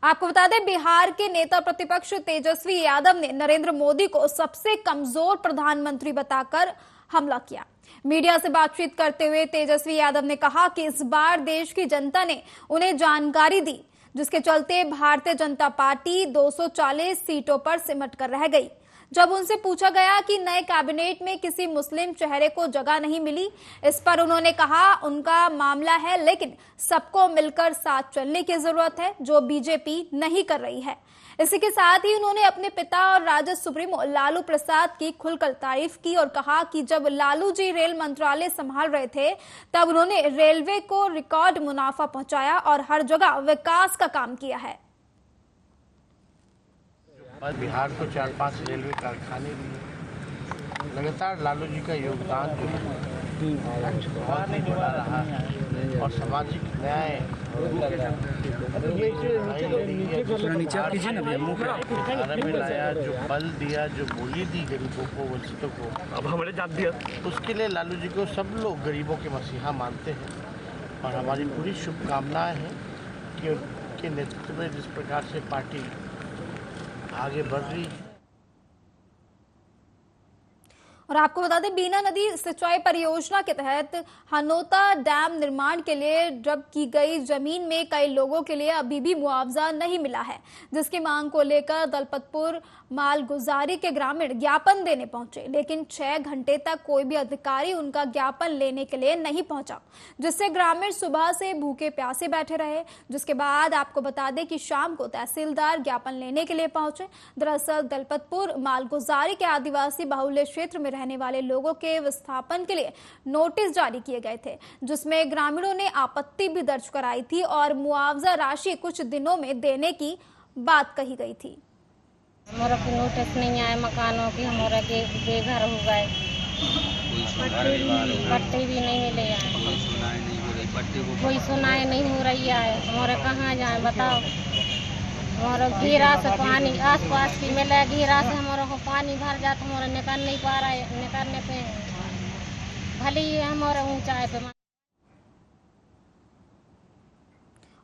आपको बता दें, बिहार के नेता प्रतिपक्ष तेजस्वी यादव ने नरेंद्र मोदी को सबसे कमजोर प्रधानमंत्री बताकर हमला किया। मीडिया से बातचीत करते हुए तेजस्वी यादव ने कहा कि इस बार देश की जनता ने उन्हें जानकारी दी, जिसके चलते भारतीय जनता पार्टी 240 सीटों पर सिमट कर रह गई। जब उनसे पूछा गया कि नए कैबिनेट में किसी मुस्लिम चेहरे को जगह नहीं मिली, इस पर उन्होंने कहा उनका मामला है, लेकिन सबको मिलकर साथ चलने की जरूरत है, जो बीजेपी नहीं कर रही है। इसी के साथ ही उन्होंने अपने पिता और राजद सुप्रीमो लालू प्रसाद की खुलकर तारीफ की और कहा कि जब लालू जी रेल मंत्रालय संभाल रहे थे, तब उन्होंने रेलवे को रिकॉर्ड मुनाफा पहुंचाया और हर जगह विकास का काम किया है। बिहार को 4-5 रेलवे कारखाने दिए। लगातार लालू जी का योगदान जो बहुत ही बड़ा रहा है और सामाजिक न्याय में लाया, जो बल दिया, जो बोली दी गरीबों को, वंचितों को, अब हमारे जात दिया, उसके लिए लालू जी को सब लोग गरीबों के मसीहा मानते हैं। और हमारी पूरी शुभकामनाएं हैं कि उनके नेतृत्व में जिस प्रकार से पार्टी आगे बढ़ रही है। और आपको बता दें, बीना नदी सिंचाई परियोजना के तहत हनोता डैम निर्माण के लिए जब्त की गई जमीन में कई लोगों के लिए अभी भी मुआवजा नहीं मिला है, जिसकी मांग को लेकर दलपतपुर मालगुजारी के ग्रामीण ज्ञापन देने पहुंचे, लेकिन 6 घंटे तक कोई भी अधिकारी उनका ज्ञापन लेने के लिए नहीं पहुंचा, जिससे ग्रामीण सुबह से भूखे प्यासे बैठे रहे। जिसके बाद आपको बता दें कि शाम को तहसीलदार ज्ञापन लेने के लिए पहुंचे। दरअसल दलपतपुर मालगुजारी के आदिवासी बाहुल्य क्षेत्र में रहने वाले लोगों के विस्थापन के लिए नोटिस जारी किए गए थे, जिसमें ग्रामीणों ने आपत्ति भी दर्ज कराई थी और मुआवजा राशि कुछ दिनों में देने की बात कही गई थी। हमारा कोई नोटिस नहीं आया मकानों की, हमारा बेघर हो गए, पट्टे भी नहीं मिले हैं, कोई सुनाई नहीं हो रही है। हमारे कहाँ जाए बताओ। हमारा घेरा से पानी आसपास की मिले, घेरा से हमारा को पानी भर जाता, हमारा निकल नहीं पा रहा है। निकलने पे भले ही हमारा ऊंचाई पे।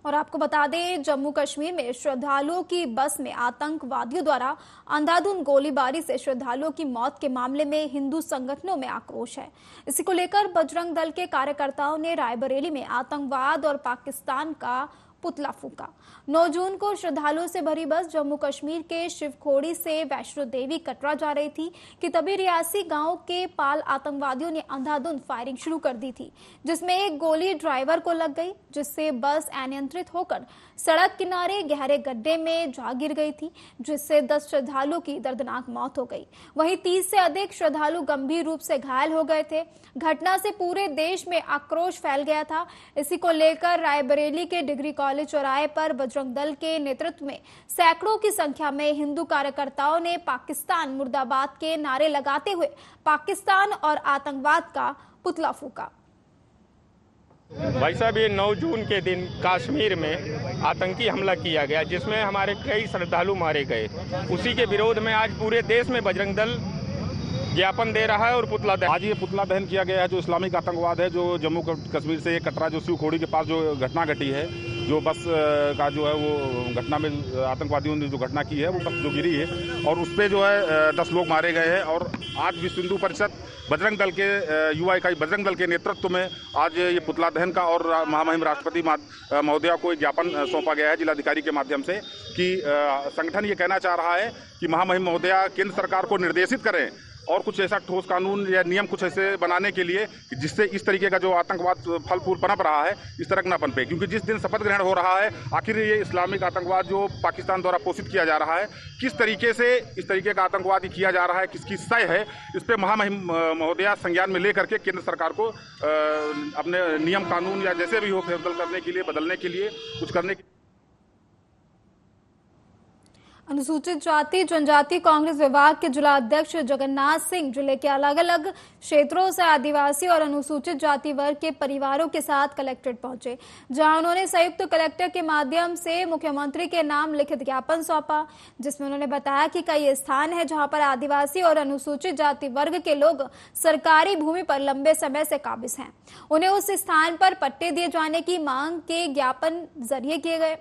और आपको बता दें, जम्मू कश्मीर में श्रद्धालुओं की बस में आतंकवादियों द्वारा अंधाधुंध गोलीबारी से श्रद्धालुओं की मौत के मामले में हिंदू संगठनों में आक्रोश है। इसी को लेकर बजरंग दल के कार्यकर्ताओं ने रायबरेली में आतंकवाद और पाकिस्तान का पुतला फूंका। 9 जून को श्रद्धालुओं से भरी बस जम्मू कश्मीर के शिवखोड़ी से वैष्णो देवी कटरा जा रही थी कि तभी रियासी गांव के पाल आतंकवादियों ने अंधाधुंध फायरिंग शुरू कर दी थी, जिसमें एक गोली ड्राइवर को लग गई, जिससे बस अनियंत्रित होकर सड़क किनारे गहरे गड्ढे में जा गिर गई थी, जिससे 10 श्रद्धालुओं की दर्दनाक मौत हो गई। वहीं 30 से अधिक श्रद्धालु गंभीर रूप से घायल हो गए थे। घटना से पूरे देश में आक्रोश फैल गया था। इसी को लेकर रायबरेली के डिग्री कॉलेज चौराहे पर बजरंग दल के नेतृत्व में सैकड़ों की संख्या में हिंदू कार्यकर्ताओं ने पाकिस्तान मुर्दाबाद के नारे लगाते हुए पाकिस्तान और आतंकवाद का पुतला फूंका। भाई साहब, ये 9 जून के दिन कश्मीर में आतंकी हमला किया गया, जिसमें हमारे कई श्रद्धालु मारे गए। उसी के विरोध में आज पूरे देश में बजरंग दल ज्ञापन दे रहा है और पुतला दहन। आज ये पुतला दहन किया गया है। जो इस्लामिक आतंकवाद है, जो जम्मू कश्मीर से कटरा जो शिवखोड़ी के पास जो घटना घटी है, जो बस का जो है वो घटना में आतंकवादियों ने जो घटना की है, वो बस जो गिरी है और उस पर जो है 10 लोग मारे गए हैं। और आज विश्व हिंदू परिषद बजरंग दल के युवा इकाई बजरंग दल के नेतृत्व में आज ये पुतला दहन का और महामहिम राष्ट्रपति महोदया को एक ज्ञापन सौंपा गया है जिलाधिकारी के माध्यम से कि संगठन ये कहना चाह रहा है कि महामहिम महोदया केंद्र सरकार को निर्देशित करें और कुछ ऐसा ठोस कानून या नियम कुछ ऐसे बनाने के लिए जिससे इस तरीके का जो आतंकवाद फल फूल पनप रहा है, इस तरह न पनपे। क्योंकि जिस दिन शपथ ग्रहण हो रहा है, आखिर ये इस्लामिक आतंकवाद जो पाकिस्तान द्वारा पोषित किया जा रहा है, किस तरीके से इस तरीके का आतंकवाद किया जा रहा है, किसकी सय है, इस पर महामहिम महोदया संज्ञान में लेकर के केंद्र सरकार को अपने नियम कानून या जैसे भी हो फेरबदल करने के लिए, बदलने के लिए कुछ करने के। अनुसूचित जाति जनजाति कांग्रेस विभाग के जिला अध्यक्ष जगन्नाथ सिंह जिले के अलग अलग क्षेत्रों से आदिवासी और अनुसूचित जाति वर्ग के परिवारों के साथ कलेक्ट्रेट पहुंचे, जहां उन्होंने संयुक्त कलेक्टर के माध्यम से मुख्यमंत्री के नाम लिखित ज्ञापन सौंपा, जिसमें उन्होंने बताया कि कई स्थान है जहां पर आदिवासी और अनुसूचित जाति वर्ग के लोग सरकारी भूमि पर लंबे समय से काबिज हैं। उन्हें उस स्थान पर पट्टे दिए जाने की मांग के ज्ञापन जरिए किए गए।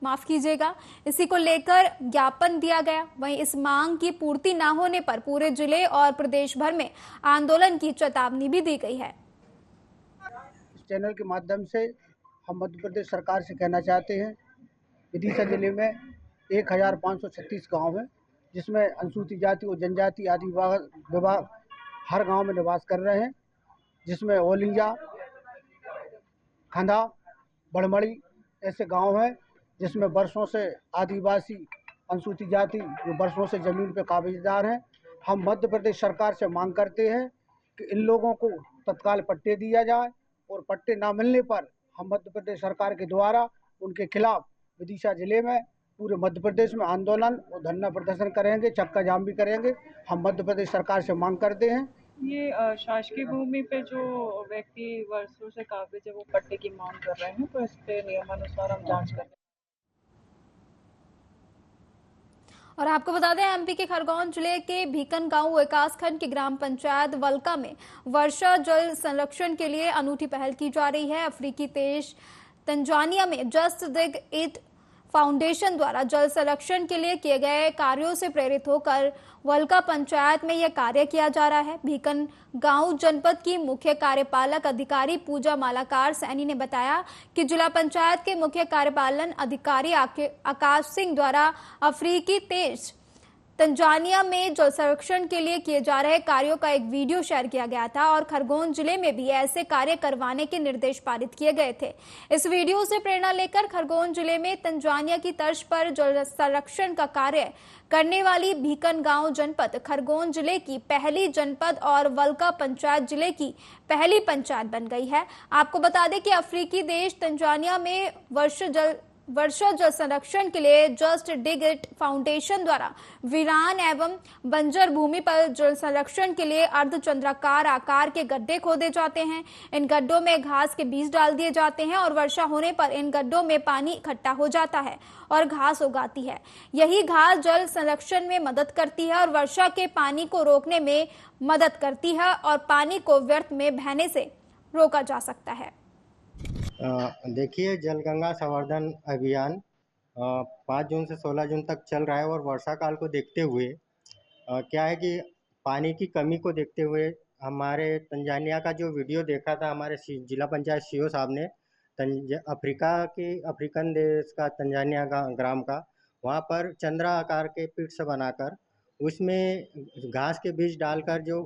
माफ कीजिएगा, इसी को लेकर ज्ञापन दिया गया। वहीं इस मांग की पूर्ति न होने पर पूरे जिले और प्रदेश भर में आंदोलन की चेतावनी भी दी गई है। इस चैनल के माध्यम से हम मध्य प्रदेश सरकार से कहना चाहते हैं, विदिशा जिले में 1536 गांव हैं, जिसमें अनुसूचित जाति और जनजाति आदि विभाग हर गांव में निवास कर रहे हैं, जिसमें ओलिंजा, खंदा, बड़मड़ी ऐसे गांव हैं, जिसमें वर्षों से आदिवासी अनुसूचित जाति जो वर्षों से जमीन पर काबिजदार हैं। हम मध्य प्रदेश सरकार से मांग करते हैं कि इन लोगों को तत्काल पट्टे दिया जाए और पट्टे ना मिलने पर हम मध्य प्रदेश सरकार के द्वारा उनके खिलाफ विदिशा जिले में पूरे मध्य प्रदेश में आंदोलन और धरना प्रदर्शन करेंगे, चक्का जाम भी करेंगे। हम मध्य प्रदेश सरकार से मांग करते हैं। ये शासकीय भूमि पे जो व्यक्ति वर्षों से काबिज है वो पट्टे की मांग कर रहे हैं, तो इस पे नियमानुसार हम जांच कर रहे हैं। और आपको बता दें, एमपी के खरगोन जिले के भीकन गांव विकास खंड की ग्राम पंचायत वलका में वर्षा जल संरक्षण के लिए अनूठी पहल की जा रही है। अफ्रीकी देश तंजानिया में जस्ट डिग इट फाउंडेशन द्वारा जल संरक्षण के लिए किए गए कार्यों से प्रेरित होकर वलका पंचायत में यह कार्य किया जा रहा है। भीकन गांव जनपद की मुख्य कार्यपालक अधिकारी पूजा मालाकार सैनी ने बताया कि जिला पंचायत के मुख्य कार्यपालन अधिकारी आकाश सिंह द्वारा अफ्रीकी देश तंजानिया में जल संरक्षण के लिए किए जा रहे कार्यों का एक वीडियो शेयर किया गया था और खरगोन जिले में भी ऐसे कार्य करवाने के निर्देश पारित किए गए थे। इस वीडियो से प्रेरणा लेकर खरगोन जिले में तंजानिया की तर्ज पर जल संरक्षण का कार्य करने वाली भीकन गांव जनपद खरगोन जिले की पहली जनपद और वलका पंचायत जिले की पहली पंचायत बन गई है। आपको बता दें कि अफ्रीकी देश तंजानिया में वर्षा जल संरक्षण के लिए जस्ट डिग इट फाउंडेशन द्वारा वीरान एवं बंजर भूमि पर जल संरक्षण के लिए अर्धचंद्राकार आकार के गड्ढे खोदे जाते हैं। इन गड्ढों में घास के बीज डाल दिए जाते हैं और वर्षा होने पर इन गड्ढों में पानी इकट्ठा हो जाता है और घास उगाती है। यही घास जल संरक्षण में मदद करती है और वर्षा के पानी को रोकने में मदद करती है और पानी को व्यर्थ में बहने से रोका जा सकता है। देखिए, जलगंगा संवर्धन अभियान 5 जून से 16 जून तक चल रहा है और वर्षा काल को देखते हुए क्या है कि पानी की कमी को देखते हुए हमारे तंजानिया का जो वीडियो देखा था हमारे जिला पंचायत सीओ साहब ने, अफ्रीकन देश का तंजानिया का ग्राम का, वहाँ पर चंद्रा आकार के पीठ से बनाकर उसमें घास के बीज डालकर जो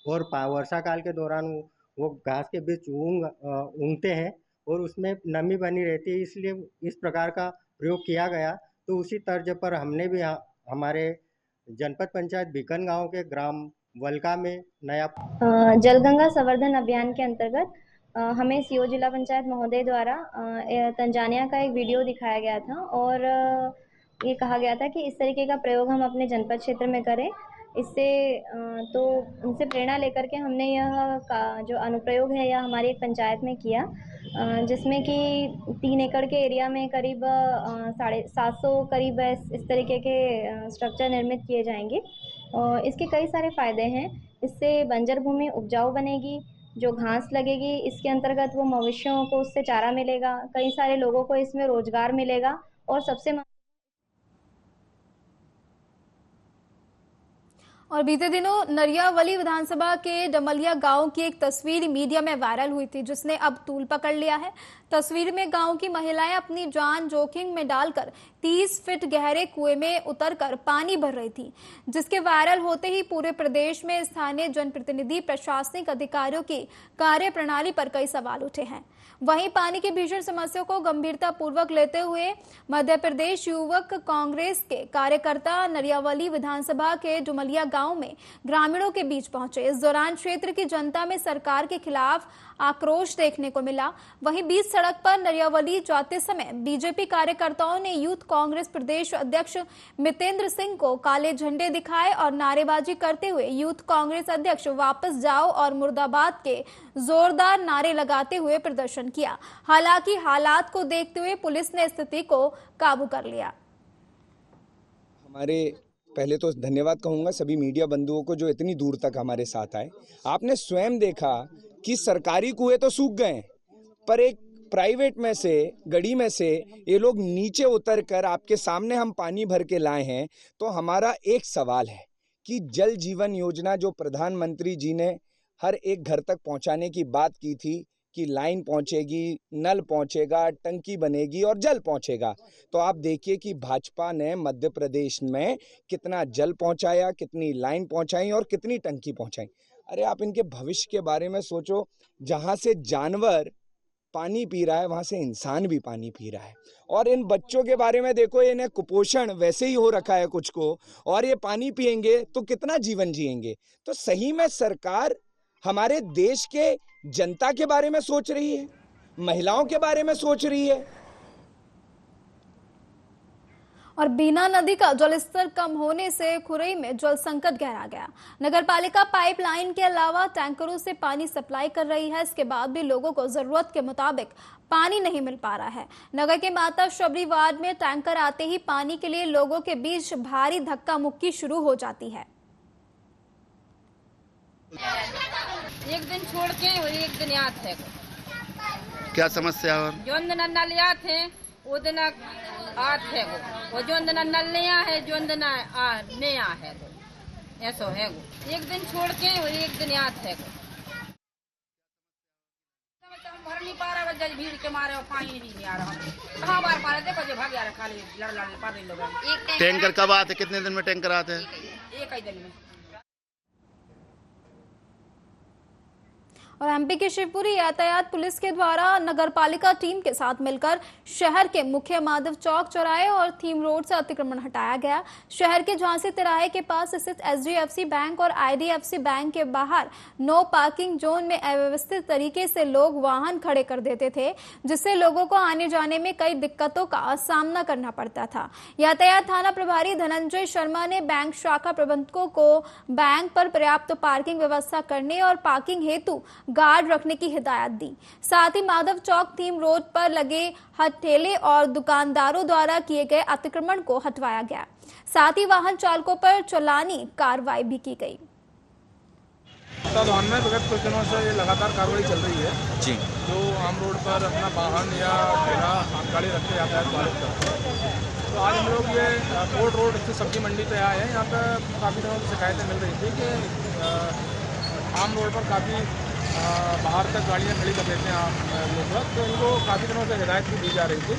और वर्षा काल के दौरान वो घास के बीज उगते हैं और उसमें नमी बनी रहती है, इसलिए इस प्रकार का प्रयोग किया गया। तो उसी तर्ज पर हमने भी हमारे जनपद पंचायत भीकन गांव के ग्राम वलका में नया जलगंगा संवर्धन अभियान के अंतर्गत हमें सीओ जिला पंचायत महोदय द्वारा तंजानिया का एक वीडियो दिखाया गया था और ये कहा गया था कि इस तरीके का प्रयोग हम अपने जनपद क्षेत्र में करें। इससे तो उनसे प्रेरणा लेकर के हमने यह जो अनुप्रयोग है यह हमारी एक पंचायत में किया, जिसमें कि 3 एकड़ के एरिया में करीब 750 करीब इस तरीके के स्ट्रक्चर निर्मित किए जाएंगे और इसके कई सारे फायदे हैं। इससे बंजर भूमि उपजाऊ बनेगी, जो घास लगेगी इसके अंतर्गत वो मवेशियों को उससे चारा मिलेगा, कई सारे लोगों को इसमें रोजगार मिलेगा और सबसे और बीते दिनों नरियावली विधानसभा के डमलिया गांव की एक तस्वीर मीडिया में वायरल हुई थी, जिसने अब तूल पकड़ लिया है। तस्वीर में गांव की महिलाएं अपनी जान जोखिम में डालकर 30 फीट गहरे कुएं में उतरकर पानी भर रही थी, जिसके वायरल होते ही पूरे प्रदेश में स्थानीय जनप्रतिनिधि, प्रशासनिक अधिकारियों की कार्यप्रणाली पर कई सवाल उठे हैं। वहीं पानी की भीषण समस्या को गंभीरता पूर्वक लेते हुए मध्य प्रदेश युवक कांग्रेस के कार्यकर्ता नरियावली विधानसभा के डुमलिया गांव में ग्रामीणों के बीच पहुंचे। इस दौरान क्षेत्र की जनता में सरकार के खिलाफ आक्रोश देखने को मिला। वहीं बीच सड़क पर नरियावली जाते समय बीजेपी कार्यकर्ताओं ने यूथ कांग्रेस प्रदेश अध्यक्ष मितेंद्र सिंह को काले झंडे दिखाए और नारेबाजी करते हुए यूथ कांग्रेस अध्यक्ष वापस जाओ और मुर्दाबाद के जोरदार नारे लगाते हुए प्रदर्शन किया। हालांकि हालात को देखते हुए पुलिस ने स्थिति को काबू कर लिया। हमारे पहले तो धन्यवाद कहूंगा सभी मीडिया बंधुओं को जो इतनी दूर तक हमारे साथ आए। आपने स्वयं देखा कि सरकारी कुएं तो सूख गए, पर एक प्राइवेट में से गड़ी में से ये लोग नीचे उतर कर आपके सामने हम पानी भर के लाए हैं। तो हमारा एक सवाल है कि जल जीवन योजना जो प्रधानमंत्री जी ने हर एक घर तक पहुंचाने की बात की थी कि लाइन पहुंचेगी, नल पहुंचेगा, टंकी बनेगी और जल पहुंचेगा, तो आप देखिए कि भाजपा ने मध्य प्रदेश में कितना जल पहुंचाया, कितनी लाइन पहुंचाई और कितनी टंकी पहुंचाई। अरे आप इनके भविष्य के बारे में सोचो। जहां से जानवर पानी पी रहा है वहां से इंसान भी पानी पी रहा है। और इन बच्चों के बारे में देखो, इन्हें कुपोषण वैसे ही हो रखा है कुछ को, और ये पानी पिएंगे तो कितना जीवन जिएंगे। तो सही में सरकार हमारे देश के जनता के बारे में सोच रही है, महिलाओं के बारे में सोच रही है। और बीना नदी का जलस्तर कम होने से खुरई में जल संकट गहरा गया। नगरपालिका पाइपलाइन के अलावा टैंकरों से पानी सप्लाई कर रही है, इसके बाद भी लोगों को जरूरत के मुताबिक पानी नहीं मिल पा रहा है। नगर के माता शबरी वार्ड में टैंकर आते ही पानी के लिए लोगों के बीच भारी धक्का मुक्की शुरू हो जाती है। एक दिन छोड़ के और एक दिन याद है। क्या समस्या? और जो दिन नल याद है वो दिन आत है वो जो दिन नल नया है जो दिन नया है वो ऐसा है वो। एक दिन छोड़ के और एक दिन याद है। भर नहीं पा रहा जज भीड़ के मारे पानी नहीं आ रहा। कहाँ बार पा रहे थे बजे भाग रहा खाली लड़ पा रहे लोग। टैंकर कब आते? कितने दिन में टैंकर आते हैं? एक ही दिन में। और एमपी की शिवपुरी यातायात पुलिस के द्वारा नगरपालिका टीम के साथ मिलकर शहर के मुख्य माधव चौक चौराहे और थीम रोड से अतिक्रमण हटाया गया। शहर के झांसी तिराहे के पास स्थित एचडीएफसी बैंक और आईडीएफसी बैंक के बाहर नो पार्किंग जोन में अव्यवस्थित तरीके से लोग वाहन खड़े कर देते थे, जिससे लोगों को आने जाने में कई दिक्कतों का सामना करना पड़ता था। यातायात थाना प्रभारी धनंजय शर्मा ने बैंक शाखा प्रबंधकों को बैंक पर पर्याप्त पार्किंग व्यवस्था करने और पार्किंग हेतु गार्ड रखने की हिदायत दी। साथ ही माधव चौक थीम रोड पर लगे ठेले और दुकानदारों द्वारा किए गए अतिक्रमण को हटवाया गया। साथ ही वाहन चालकों पर चालानी कार्रवाई भी की गई। में विगत कुछ दिनों से लगातार कार्रवाई चल रही है जी। जो आम रोड पर अपना वाहन या ठेला गाड़ी रख के यातायात बाधित करते हैं। तो आज हम लोग ये कोर्ट रोड स्थित सब्जी मंडी पे आए हैं। यहाँ पर काफ़ी दिनों से शिकायतें मिल रही थी कि आम रोड पर काफ़ी बाहर तक गाड़ियाँ खड़ी कर देते हैं लोग, तो इनको काफ़ी दिनों से हिदायत भी दी जा रही थी।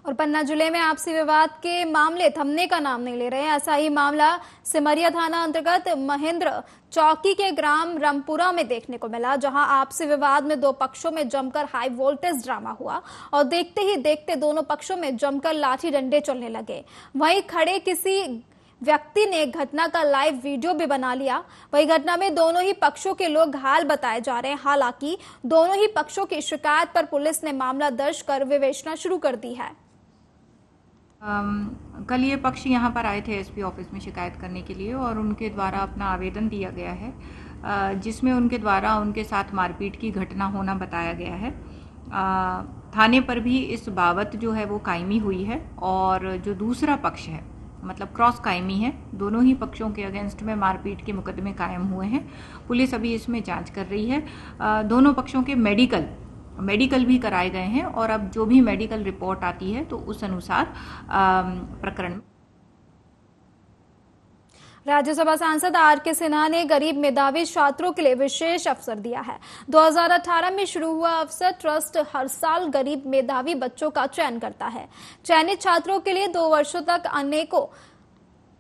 और पन्ना जिले में आपसी विवाद के मामले थमने का नाम नहीं ले रहे हैं। ऐसा ही मामला सिमरिया थाना अंतर्गत महेंद्र चौकी के ग्राम रामपुरा में देखने को मिला, जहां आपसी विवाद में दो पक्षों में जमकर हाई वोल्टेज ड्रामा हुआ और देखते ही देखते दोनों पक्षों में जमकर लाठी डंडे चलने लगे। वहीं खड़े किसी व्यक्ति ने घटना का लाइव वीडियो भी बना लिया। वही घटना में दोनों ही पक्षों के लोग घायल बताए जा रहे हैं। हालांकि दोनों ही पक्षों की शिकायत पर पुलिस ने मामला दर्ज कर विवेचना शुरू कर दी है। कल ये पक्ष यहाँ पर आए थे एसपी ऑफिस में शिकायत करने के लिए और उनके द्वारा अपना आवेदन दिया गया है, जिसमें उनके द्वारा उनके साथ मारपीट की घटना होना बताया गया है। थाने पर भी इस बाबत जो है वो कायमी हुई है और जो दूसरा पक्ष है मतलब क्रॉस कायमी है। दोनों ही पक्षों के अगेंस्ट में मारपीट के मुकदमे कायम हुए हैं। पुलिस अभी इसमें जांच कर रही है। दोनों पक्षों के मेडिकल भी कराए गए हैं और अब जो भी मेडिकल रिपोर्ट आती है तो उस अनुसार प्रकरण। राज्यसभा सांसद आर.के. सिन्हा ने गरीब मेधावी छात्रों के लिए विशेष अवसर दिया है। 2018 में शुरू हुआ अवसर ट्रस्ट हर साल गरीब मेधावी बच्चों का चयन करता है। चयनित छात्रों के लिए 2 वर्षों तक अनेकों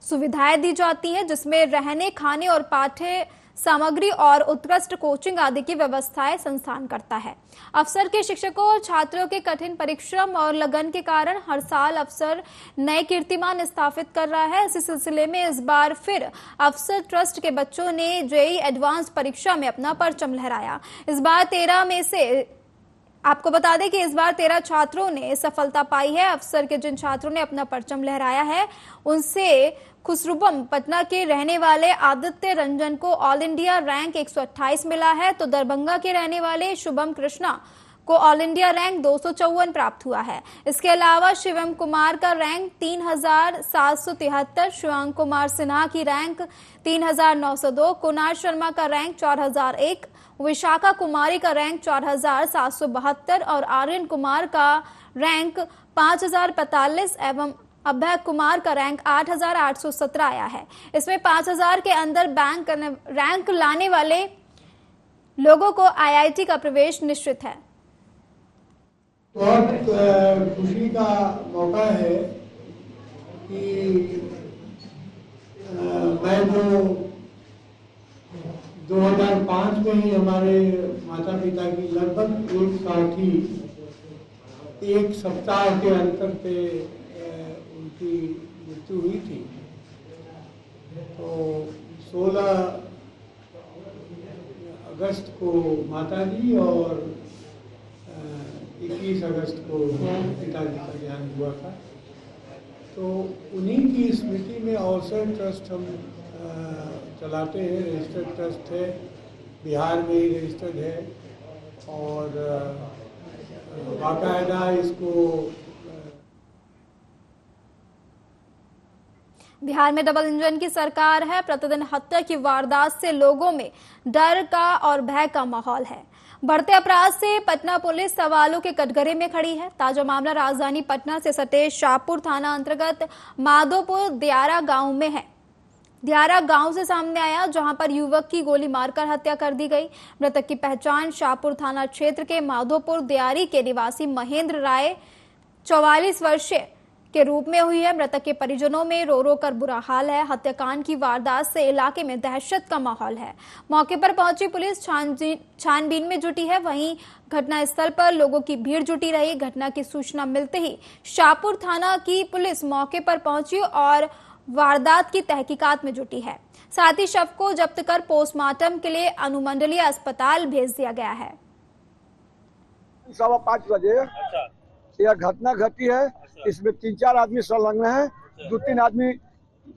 सुविधाएं दी जाती हैं, जिसमें रहने, खाने और पाठ्य सामग्री और उत्कृष्ट कोचिंग आदि की व्यवस्थाएं संस्थान करता है। अफसर के शिक्षकों और छात्रों के कठिन परिश्रम और लगन के कारण हर साल अफसर नए कीर्तिमान स्थापित कर रहा है। इसी सिलसिले में इस बार फिर अफसर ट्रस्ट के बच्चों ने जेईई एडवांस परीक्षा में अपना परचम लहराया। इस बार 13 में से आपको बता दें कि इस बार 13 छात्रों ने सफलता पाई है। अफसर के जिन छात्रों ने अपना परचम लहराया है उनसे खुसरूबम पटना के रहने वाले आदित्य रंजन को ऑल इंडिया रैंक 128 मिला है, तो दरभंगा के रहने वाले शुभम कृष्णा को ऑल इंडिया रैंक 254 प्राप्त हुआ है। इसके अलावा शिवम कुमार का रैंक 3773, शिवांग कुमार सिन्हा की रैंक 3902, कुणाल शर्मा का रैंक 4001, विशाखा कुमारी का रैंक 4772 और आर्यन कुमार का रैंक 5045 एवं अभय कुमार का रैंक 8817 आया है। इसमें 5000 के अंदर रैंक लाने वाले लोगों को आईआईटी का प्रवेश निश्चित है। बहुत खुशी का मौका है कि मैं जो 2005 में ही हमारे माता पिता की लगभग एक साथ ही एक सप्ताह के अंतर पे उनकी मृत्यु हुई थी। तो 16 अगस्त को माताजी और 21 अगस्त को पिताजी का देहांत हुआ था। तो उन्हीं की स्मृति में अवसर ट्रस्ट हम चलाते हैं। रजिस्टर्ड ट्रस्ट है, बिहार में ही रजिस्टर्ड है और बाकायदा इसको बिहार में डबल इंजन की सरकार है। प्रतिदिन हत्या की वारदात से लोगों में डर का और भय का माहौल है। बढ़ते अपराध से पटना पुलिस सवालों के कटघरे में खड़ी है। ताजा मामला राजधानी पटना से सटे शाहपुर थाना अंतर्गत माधोपुर दियारा गांव में है। दियारा गांव से सामने आया, जहां पर युवक की गोली मारकर हत्या कर दी गई। मृतक की पहचान शाहपुर थाना क्षेत्र के माधोपुर दियारी के निवासी महेंद्र राय 44 वर्षीय के रूप में हुई है। मृतक के परिजनों में रो रो कर बुरा हाल है। हत्याकांड की वारदात से इलाके में दहशत का माहौल है। मौके पर पहुंची पुलिस छानबीन में जुटी है। वहीं घटनास्थल पर लोगों की भीड़ जुटी रही। घटना की सूचना मिलते ही शाहपुर थाना की पुलिस मौके पर पहुंची और वारदात की तहकीकात में जुटी है। साथ ही शव को जब्त कर पोस्टमार्टम के लिए अनुमंडलीय अस्पताल भेज दिया गया है। 5:15 बजे यह घटना घटी है। इसमें 3-4 आदमी संलग्न है। 2-3 आदमी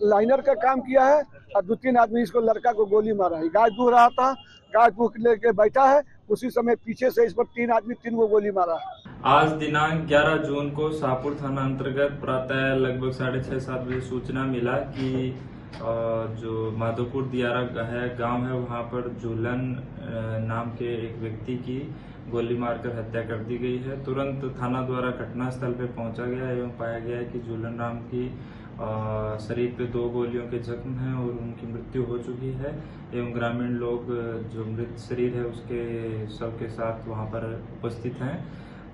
लाइनर का काम किया है और 2-3 आदमी इसको लड़का को गोली मारा है। गाय दूह रहा था, गाय दूह लेके बैठा है, उसी समय पीछे से इस पर 3 आदमी 3 को गोली मारा है। आज दिनांक 11 जून को शाहपुर थाना अंतर्गत प्रातः लगभग 6:30-7 बजे सूचना मिला कि जो माधोपुर दियारा है गांव है, वहां पर झूलन नाम के एक व्यक्ति की गोली मारकर हत्या कर दी गई है। तुरंत थाना द्वारा घटनास्थल पर पहुंचा गया एवं पाया गया कि झूलन नाम की शरीर पे 2 गोलियों के जख्म हैं और उनकी मृत्यु हो चुकी है एवं ग्रामीण लोग जो मृत शरीर है उसके शव के साथ वहां पर उपस्थित हैं।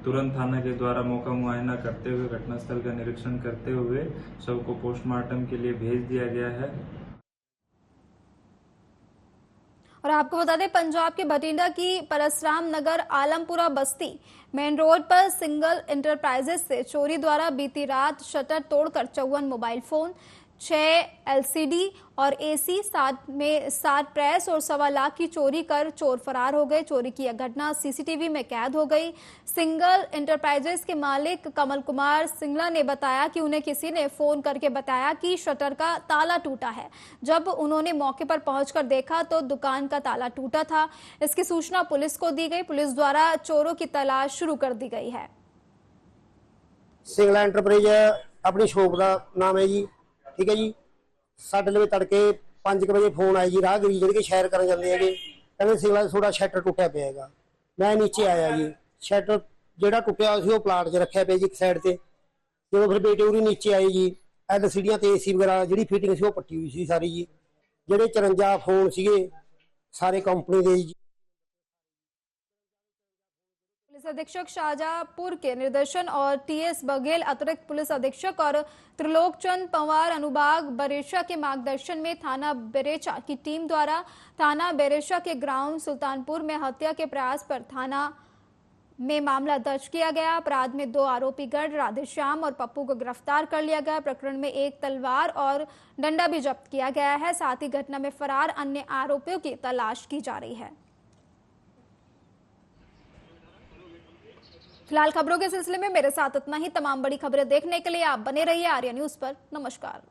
तुरंत थाना के द्वारा मौका मुआयना करते हुए घटनास्थल का निरीक्षण करते हुए शव को पोस्टमार्टम के लिए भेज दिया गया है। और आपको बता दें, पंजाब के भटिंडा की परसराम नगर आलमपुरा बस्ती मेन रोड पर सिंगल इंटरप्राइजेस से चोरी द्वारा बीती रात शटर तोड़कर 54 मोबाइल फोन, 6 एलसीडी और एसी, साथ में 7 प्रेस और 1.25 लाख की चोरी कर चोर फरार हो गए। चोरी की यह घटना सीसीटीवी में कैद हो गई। सिंगल इंटरप्राइजेस के मालिक कमल कुमार सिंगला ने बताया कि उन्हें किसी ने फोन करके बताया कि शटर का ताला टूटा है। जब उन्होंने मौके पर पहुंचकर देखा तो दुकान का ताला टूटा था। इसकी सूचना पुलिस को दी गई। पुलिस द्वारा चोरों की तलाश शुरू कर दी गई है। सिंगला इंटरप्राइज अपनी शॉप का नाम है जी, ठीक है जी। ਸਾਡੇ ਲਈ ਤੜਕੇ 5 ਵਜੇ ਫੋਨ ਆਇਆ ਜੀ, ਰਾਹਗੀਰ ਜਿਹੜੇ ਕਿ ਸ਼ਹਿਰ ਕਰਨ ਜਾਂਦੇ ਹੈਗੇ, ਕਹਿੰਦੇ ਸਿੰਗਲਾ ਥੋੜਾ ਸ਼ਟਰ ਟੁੱਟਿਆ ਪਿਆ ਹੈਗਾ। ਮੈਂ ਨੀਚੇ ਆਇਆ ਜੀ, ਸ਼ਟਰ ਜਿਹੜਾ ਟੁੱਟਿਆ ਸੀ ਉਹ ਪਲਾਟ 'ਚ ਰੱਖਿਆ ਪਿਆ ਜੀ ਇੱਕ ਸਾਈਡ ਤੇ। ਜਦੋਂ ਫਿਰ ਬੇਟੇ ਉਰੀ ਨੀਚੇ ਆਏ ਜੀ, ਐਲਸੀਡੀਆਂ ਤੇ ਏਸੀ ਵਗੈਰਾ ਜਿਹੜੀ ਫਿਟਿੰਗ ਸੀ ਉਹ ਪੱਟੀ ਹੋਈ ਸੀ ਸਾਰੀ ਜੀ। ਜਿਹੜੇ 54 ਫੋਨ ਸੀਗੇ ਸਾਰੇ ਕੰਪਨੀ ਦੇ ਜੀ। पुलिस अधीक्षक शाहजहांपुर के निर्देशन और टीएस बघेल अतिरिक्त पुलिस अधीक्षक और त्रिलोकचंद पंवार अनुभाग बरेशा के मार्गदर्शन में थाना बेरेचा की टीम द्वारा थाना बेरेशा के ग्राम सुल्तानपुर में हत्या के प्रयास पर थाना में मामला दर्ज किया गया। अपराध में 2 आरोपी गढ़ राधेश्याम और पप्पू को गिरफ्तार कर लिया गया। प्रकरण में 1 तलवार और डंडा भी जब्त किया गया है। साथ ही घटना में फरार अन्य आरोपियों की तलाश की जा रही है। फिलहाल खबरों के सिलसिले में मेरे साथ इतना ही। तमाम बड़ी खबरें देखने के लिए आप बने रहिए आर्या न्यूज पर। नमस्कार।